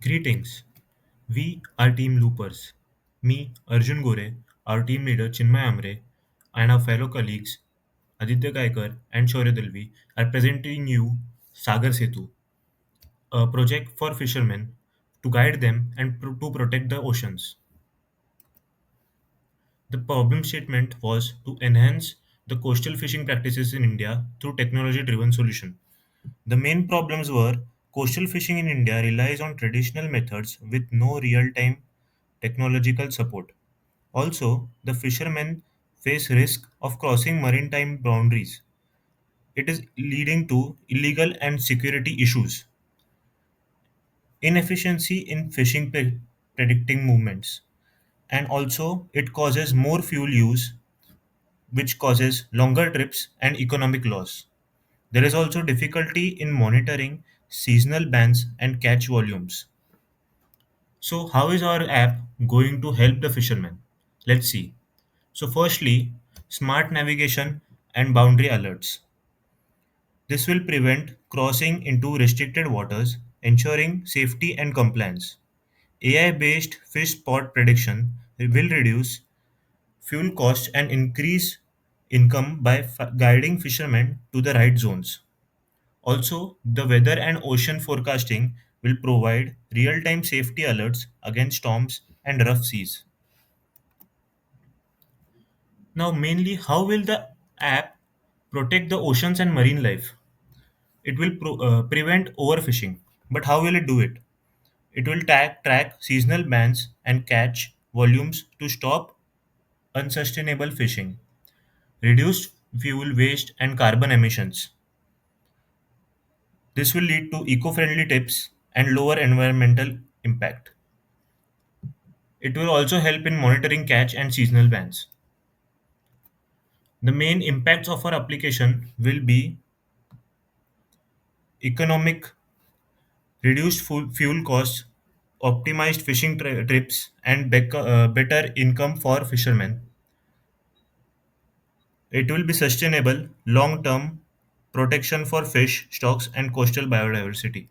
Greetings. We are Team Loopers. Me, Arjun Gore, our team leader Chinmay Amre, and our fellow colleagues Aditya Kaikar and Shaurya Dalvi are presenting you Sagar Setu, a project for fishermen to guide them and to protect the oceans. The problem statement was to enhance the coastal fishing practices in India through technology-driven solution. The main problems were coastal fishing in India relies on traditional methods with no real-time technological support. Also, the fishermen face risk of crossing maritime boundaries. It is leading to illegal and security issues, inefficiency in fishing predicting movements, and also it causes more fuel use, which causes longer trips and economic loss. There is also difficulty in monitoring seasonal bans and catch volumes. So, how is our app going to help the fishermen? Let's see. So, firstly, smart navigation and boundary alerts. This will prevent crossing into restricted waters, ensuring safety and compliance. AI based fish spot prediction will reduce fuel costs and increase income by guiding fishermen to the right zones. Also, the weather and ocean forecasting will provide real time safety alerts against storms and rough seas. Now, mainly, how will the app protect the oceans and marine life? It will prevent overfishing. But how will it do it? It will track seasonal bans and catch volumes to stop unsustainable fishing, reduce fuel waste and carbon emissions. This will lead to eco friendly tips and lower environmental impact. It will also help in monitoring catch and seasonal bans. The main impacts of our application will be economic, reduced fuel costs, optimized fishing trips, and better income for fishermen. It will be sustainable, long term protection for fish stocks and coastal biodiversity.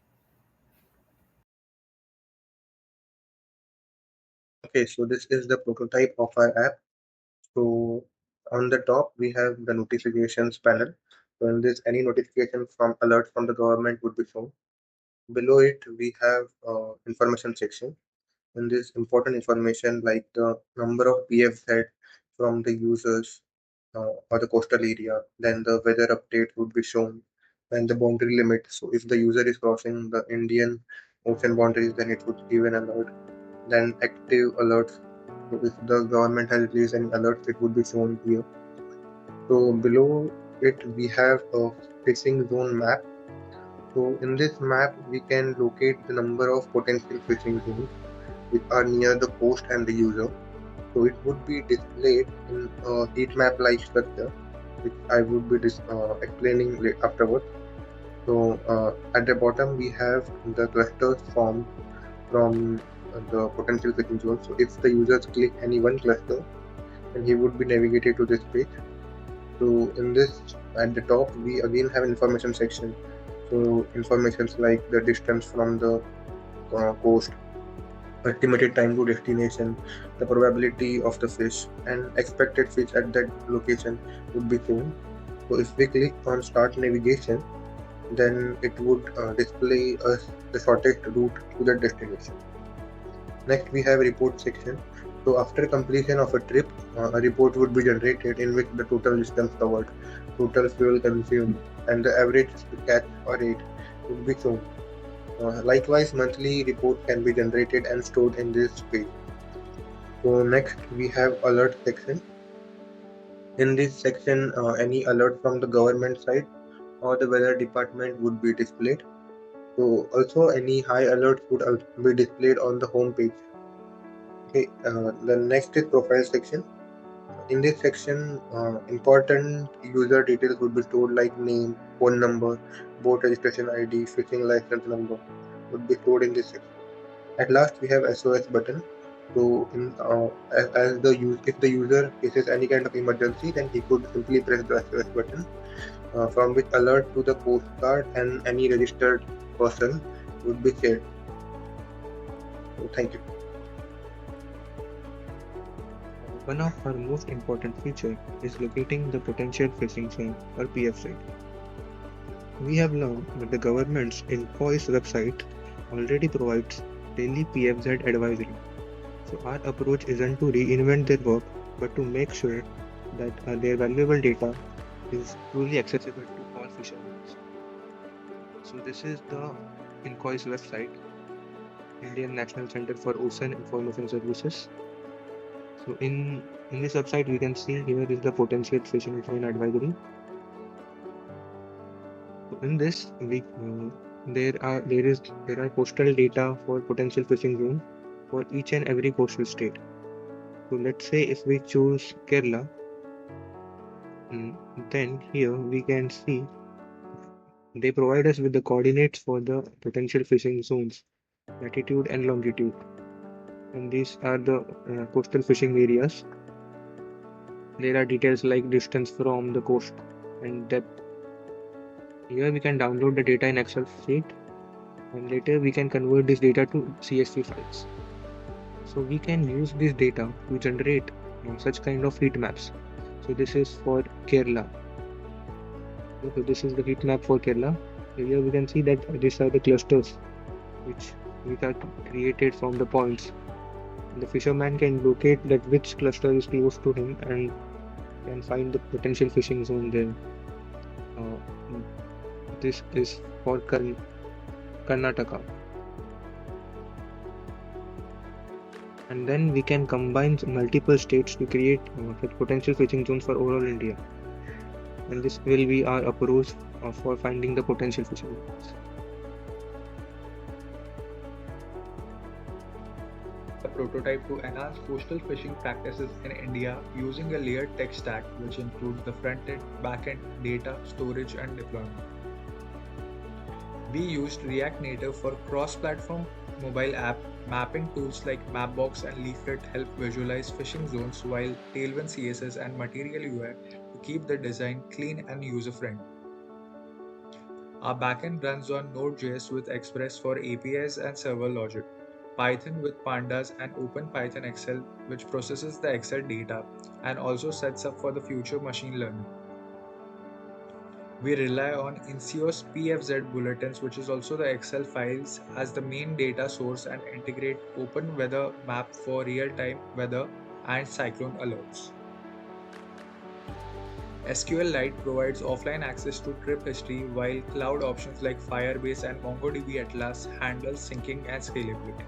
Okay, so this is the prototype of our app. So on the top, we have the notifications panel. So in this, any notification from alert from the government would be shown. Below it, we have information section. In this, important information like the number of PFZ from the users or the coastal area. Then the weather update would be shown, and the boundary limit. So if the user is crossing the Indian Ocean boundaries, then it would give an alert. Then active alerts. So if the government has released any alerts, it would be shown here. So below it, we have a fishing zone map. So in this map, we can locate the number of potential fishing zones which are near the coast and the user. So it would be displayed in a heat map like structure, which I would be explaining afterwards. So at the bottom, we have the clusters formed from the potential fishing zone. So if the users click any one cluster, then he would be navigated to this page. So in this, at the top, we again have information section. So informations like the distance from the coast, estimated time to destination, the probability of the fish, and expected fish at that location would be shown. So if we click on start navigation, then it would display us the shortest route to the destination. Next, we have report section. So after completion of a trip, a report would be generated in which the total distance covered, total fuel consumed, and the average catch or rate would be shown. Likewise, monthly report can be generated and stored in this page. So next, we have alert section. In this section, any alert from the government side or the weather department would be displayed. So also any high alerts would also be displayed on the home page. Okay, the next is profile section. In this section, important user details would be stored like name, phone number, boat registration ID, fishing license number would be stored in this section. At last, we have SOS button. So, as the if the user faces any kind of emergency, then he could simply press the SOS button, from which alert to the Coast Guard and any registered person would be shared. So thank you. One of our most important feature is locating the potential phishing zone or PFZ. We have learned that the government's INCOIS website already provides daily PFZ advisory. So our approach isn't to reinvent their work, but to make sure that their valuable data is truly accessible to all fishermen. So this is the INCOIS website, Indian National Center for Ocean Information Services. So in this website, we can see here is the potential phishing zone advisory. So in this, there are coastal data for potential phishing zone for each and every coastal state. So let's say if we choose Kerala, then here we can see they provide us with the coordinates for the potential phishing zones, latitude and longitude. And these are the coastal fishing areas. There are details like distance from the coast and depth. Here we can download the data in Excel sheet, and later we can convert this data to CSV files. So we can use this data to generate such kind of heat maps. So this is for Kerala. So this is the heat map for Kerala. So here we can see that these are the clusters which are created from the points. The fisherman can locate that which cluster is close to him and can find the potential fishing zone there. Uh, this is for Karnataka. And then we can combine multiple states to create such potential fishing zones for overall India. And this will be our approach for finding the potential fishing zones. A prototype to enhance coastal fishing practices in India using a layered tech stack which includes the front-end, back-end, data, storage and deployment. We used React Native for cross-platform mobile app mapping tools like Mapbox and Leaflet help visualize fishing zones while Tailwind CSS and Material UI to keep the design clean and user-friendly. Our backend runs on Node.js with Express for APIs and server logic, Python with Pandas and OpenPython Excel, which processes the Excel data and also sets up for the future machine learning. We rely on INCOIS PFZ bulletins, which is also the Excel files, as the main data source and integrate open weather map for real-time weather and cyclone alerts. SQLite provides offline access to trip history, while cloud options like Firebase and MongoDB Atlas handle syncing and scalability.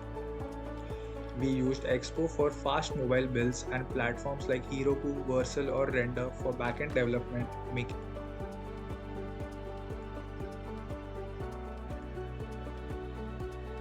We used Expo for fast mobile builds and platforms like Heroku, Vercel, or Render for backend development,